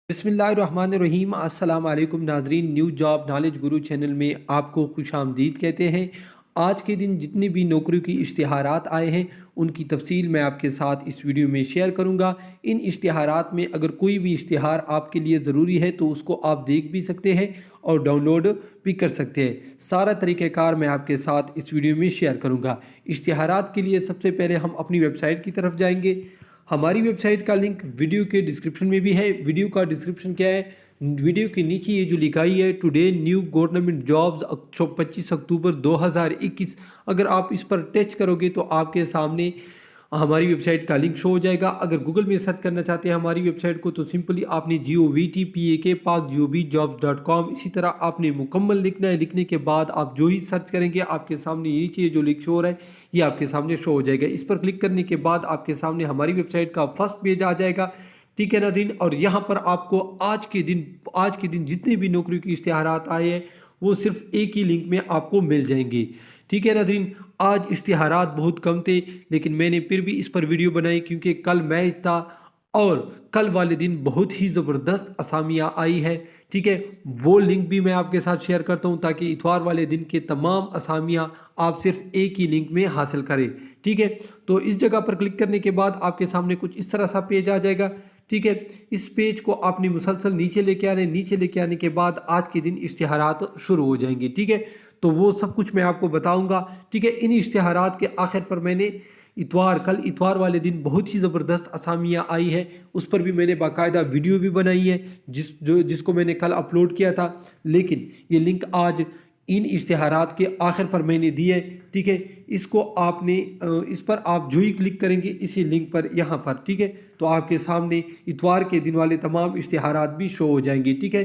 बिस्मिल्लाहिर्रहमानिर्रहीम। अस्सलाम वालेकुम नाजरीन, न्यू जॉब नॉलेज गुरु चैनल में आपको खुश आमदीद कहते हैं। आज के दिन जितनी भी नौकरियों की इश्तिहारात आए हैं उनकी तफसील मैं आपके साथ इस वीडियो में शेयर करूंगा। इन इश्तिहारात में अगर कोई भी इश्तिहार आपके लिए ज़रूरी है तो उसको आप देख भी सकते हैं और डाउनलोड भी कर सकते हैं। सारा तरीक़ाकार मैं आपके साथ इस वीडियो में शेयर करूँगा। इश्तिहारात के लिए सबसे पहले हम अपनी वेबसाइट की तरफ जाएंगे। हमारी वेबसाइट का लिंक वीडियो के डिस्क्रिप्शन में भी है। वीडियो का डिस्क्रिप्शन क्या है, वीडियो के नीचे ये जो लिखाई है टुडे न्यू गवर्नमेंट जॉब्स 25 अक्टूबर 2021, अगर आप इस पर टच करोगे तो आपके सामने हमारी वेबसाइट का लिंक शो हो जाएगा। अगर गूगल में सर्च करना चाहते हैं हमारी वेबसाइट को तो सिंपली आपने GOVTPAK इसी तरह आपने मुकम्मल लिखना है। लिखने के बाद आप जो ही सर्च करेंगे आपके सामने नीचे जो लिंक शो हो रहा है ये आपके सामने शो हो जाएगा। इस पर क्लिक करने के बाद आपके सामने हमारी वेबसाइट का फर्स्ट पेज आ जाएगा। ठीक है नाज़रीन, और यहाँ पर आपको आज के दिन जितने भी नौकरियों की इश्तिहारात आए हैं वो सिर्फ एक ही लिंक में आपको मिल जाएंगे। ठीक है नाज़रीन, आज इश्तिहारात बहुत कम थे लेकिन मैंने फिर भी इस पर वीडियो बनाई क्योंकि कल मैच था और कल वाले दिन बहुत ही ज़बरदस्त असामियाँ आई है। ठीक है, वो लिंक भी मैं आपके साथ शेयर करता हूँ ताकि इतवार वाले दिन के तमाम असामियाँ आप सिर्फ एक ही लिंक में हासिल करें। ठीक है, तो इस जगह पर क्लिक करने के बाद आपके सामने कुछ इस तरह सा पेज आ जाएगा। ठीक है, इस पेज को आपने मुसलसल नीचे लेके आने के बाद आज के दिन इश्तिहारात शुरू हो जाएंगे। ठीक है, तो वो सब कुछ मैं आपको बताऊंगा। ठीक है, इन इश्तिहारात के आखिर पर मैंने कल इतवार वाले दिन बहुत ही ज़बरदस्त असामियाँ आई है, उस पर भी मैंने बाकायदा वीडियो भी बनाई है जिसको मैंने कल अपलोड किया था। लेकिन ये लिंक आज इन इश्तिहारात के आखिर पर मैंने दी है। ठीक है, इसको आपने इस पर आप जो ही क्लिक करेंगे इसी लिंक पर यहाँ पर, ठीक है, तो आपके सामने इतवार के दिन वाले तमाम इश्तिहारात भी शो हो जाएंगे। ठीक है,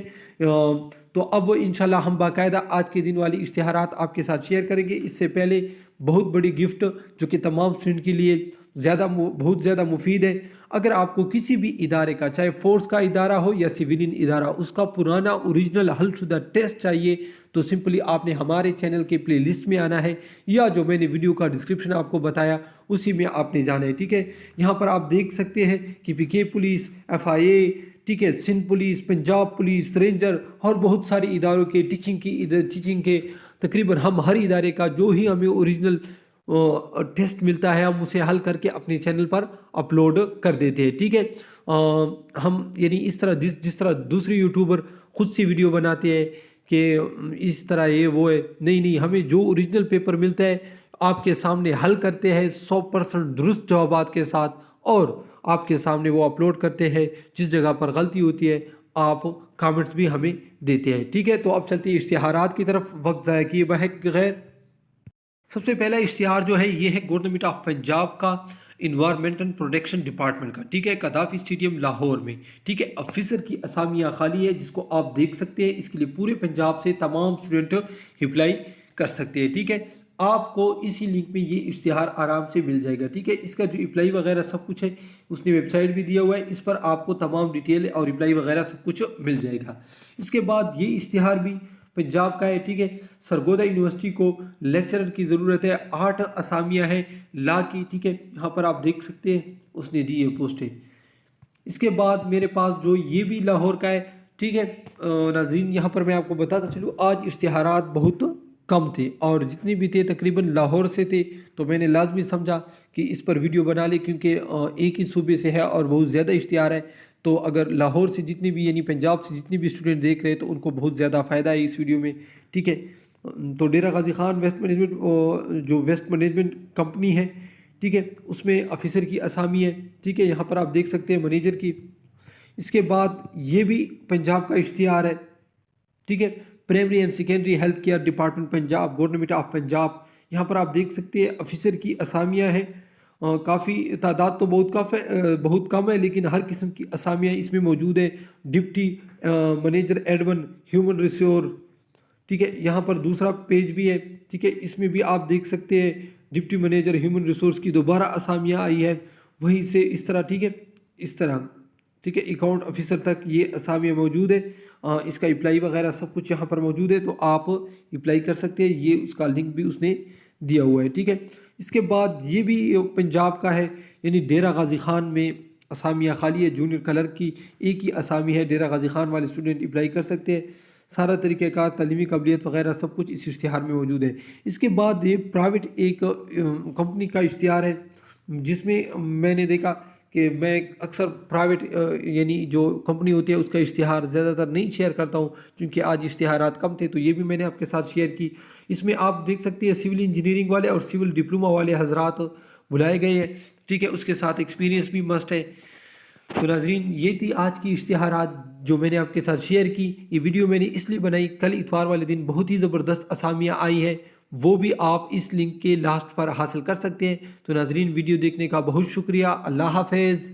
तो अब इंशाल्लाह हम बाकायदा आज के दिन वाली इश्तिहारात आपके साथ शेयर करेंगे। इससे पहले बहुत बड़ी गिफ्ट जो कि तमाम स्टूडेंट के लिए बहुत ज़्यादा मुफीद है। अगर आपको किसी भी इदारे का, चाहे फोर्स का इदारा हो या सिविलियन इदारा, उसका पुराना ओरिजिनल हलशुदा टेस्ट चाहिए तो सिंपली आपने हमारे चैनल के प्ले लिस्ट में आना है या जो मैंने वीडियो का डिस्क्रिप्शन आपको बताया उसी में आपने जाना है। ठीक है, यहाँ पर आप देख सकते हैं कि PK पुलिस, FIA, ठीक है, Sindh police, Punjab police, ranger और बहुत सारे इदारों के टीचिंग के तकरीबन हम हर इदारे का जो ही हमें ओरिजिनल टेस्ट मिलता है हम उसे हल करके अपने चैनल पर अपलोड कर देते हैं। ठीक है, हम यानी इस तरह जिस तरह दूसरे यूट्यूबर खुद से वीडियो बनाते हैं कि इस तरह ये वो है, नहीं, हमें जो ओरिजिनल पेपर मिलता है आपके सामने हल करते हैं 100% दुरुस्त जवाबात के साथ और आपके सामने वो अपलोड करते हैं। जिस जगह पर गलती होती है आप कमेंट्स भी हमें देते हैं। ठीक है, तो अब चलते हैं इश्तिहारात की तरफ, वक्त ज़ाया किए बगैर। सबसे पहला इश्तिहार जो है ये है गवर्नमेंट ऑफ पंजाब का इन्वायरमेंट एंड प्रोटेक्शन डिपार्टमेंट का। ठीक है, कदाफी स्टेडियम लाहौर में। ठीक है, ऑफिसर की असामियाँ खाली है जिसको आप देख सकते हैं। इसके लिए पूरे पंजाब से तमाम स्टूडेंट अप्लाई कर सकते हैं। ठीक है, आपको इसी लिंक में ये इश्तिहार आराम से मिल जाएगा। ठीक है, इसका जो अप्लाई वगैरह सब कुछ है उसने वेबसाइट भी दिया हुआ है, इस पर आपको तमाम डिटेल और अप्लाई वगैरह सब कुछ मिल जाएगा। इसके बाद ये इश्तिहार भी पंजाब का है। ठीक है, सरगोदा यूनिवर्सिटी को लेक्चरर की ज़रूरत है, 8 असामियाँ हैं ला की। ठीक है, यहाँ पर आप देख सकते हैं उसने दी है पोस्टें। इसके बाद मेरे पास जो ये भी लाहौर का है। ठीक है नाज़रीन, यहाँ पर मैं आपको बताता चलूँ आज इश्तिहारात बहुत कम थे और जितने भी थे तकरीबन लाहौर से थे, तो मैंने लाजमी समझा कि इस पर वीडियो बना ले क्योंकि एक ही सूबे से है और बहुत ज़्यादा इश्तिहार है। तो अगर लाहौर से जितनी भी यानी पंजाब से जितनी भी स्टूडेंट देख रहे हैं तो उनको बहुत ज़्यादा फ़ायदा है इस वीडियो में। ठीक है, तो डेरा Ghazi Khan waste management company है, ठीक है, उसमें ऑफिसर की असामी है। ठीक है, यहाँ पर आप देख सकते हैं मैनेजर की। इसके बाद ये भी पंजाब का इश्तिहार है। ठीक है, primary and secondary health care department Punjab, government of Punjab. यहाँ पर आप देख सकते हैं ऑफिसर की असामियाँ हैं। काफ़ी तादाद तो बहुत कम है लेकिन हर किस्म की असामियाँ इसमें मौजूद है। Deputy manager Edwan human resource. ठीक है, यहाँ पर दूसरा पेज भी है। ठीक है, इसमें भी आप देख सकते हैं डिप्टी मैनेजर ह्यूमन रिसोर्स की दोबारा असामियाँ आई है वहीं से इस तरह। ठीक है, इस तरह। ठीक है, अकाउंट ऑफिसर तक ये असामियाँ मौजूद है। इसका अप्लाई वगैरह सब कुछ यहाँ पर मौजूद है तो आप अप्लाई कर सकते हैं। ये उसका लिंक भी उसने दिया हुआ है। ठीक है, इसके बाद ये भी पंजाब का है यानी डेरा गाजी खान में اسامیاں خالی ہے، جونیئر کلرک کی ایک ہی اسامی ہے، ڈیرہ غازی خان والے اسٹوڈنٹ اپلائی کر سکتے ہیں۔ سارا طریقہ کار، تعلیمی قابلیت وغیرہ سب کچھ اس اشتہار میں موجود ہے۔ اس کے بعد یہ پرائیویٹ ایک کمپنی کا اشتہار ہے، جس میں میں نے دیکھا کہ میں اکثر پرائیویٹ یعنی جو کمپنی ہوتی ہے اس کا اشتہار زیادہ تر نہیں شیئر کرتا ہوں، کیونکہ آج اشتہارات کم تھے تو یہ بھی میں نے آپ کے ساتھ شیئر کی۔ اس میں آپ دیکھ سکتے ہیں سول انجینئرنگ والے اور سول ڈپلومہ والے حضرات بلائے گئے ہیں، ٹھیک ہے، اس کے ساتھ ایکسپیرینس بھی مسٹ ہے۔ تو ناظرین، یہ تھی آج کی اشتہارات جو میں نے آپ کے ساتھ شیئر کی۔ یہ ویڈیو میں نے اس لیے بنائی، کل اتوار والے دن بہت ہی زبردست اسامیاں آئی ہیں، وہ بھی آپ اس لنک کے لاسٹ پر حاصل کر سکتے ہیں۔ تو ناظرین، ویڈیو دیکھنے کا بہت شکریہ، اللہ حافظ۔